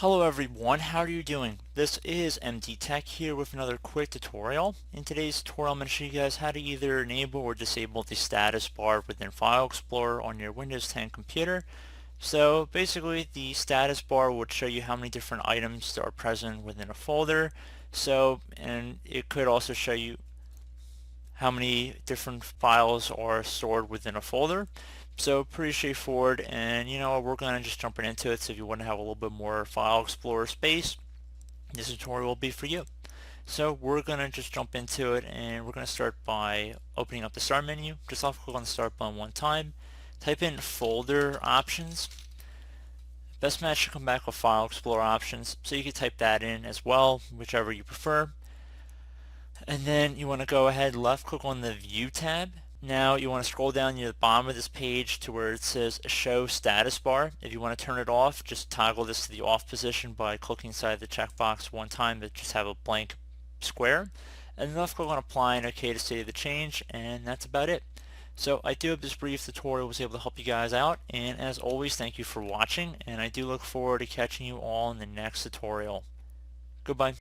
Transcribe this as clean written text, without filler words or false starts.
Hello everyone, how are you doing? This is MD Tech here with another quick tutorial. In today's tutorial I'm going to show you guys how to either enable or disable the status bar within File Explorer on your Windows 10 computer. So basically the status bar would show you how many different items are present within a folder. And it could also show you how many different files are stored within a folder. So pretty straightforward, and we're going to just jump right into it. So if you want to have a little bit more File Explorer space, this tutorial will be for you. So we're going to just jump into it, and we're going to start by opening up the Start menu. Just left click on the Start button one time. Type in Folder Options. Best match should come back with File Explorer Options, so you can type that in as well, whichever you prefer. And then you want to go ahead left click on the View tab. Now you want to scroll down near the bottom of this page to where it says Show Status Bar. If you want to turn it off, just toggle this to the off position by clicking inside the checkbox one time to just have a blank square. And then left click on Apply and OK to save the change, and that's about it. So I do hope this brief tutorial was able to help you guys out, and as always, thank you for watching, and I do look forward to catching you all in the next tutorial. Goodbye.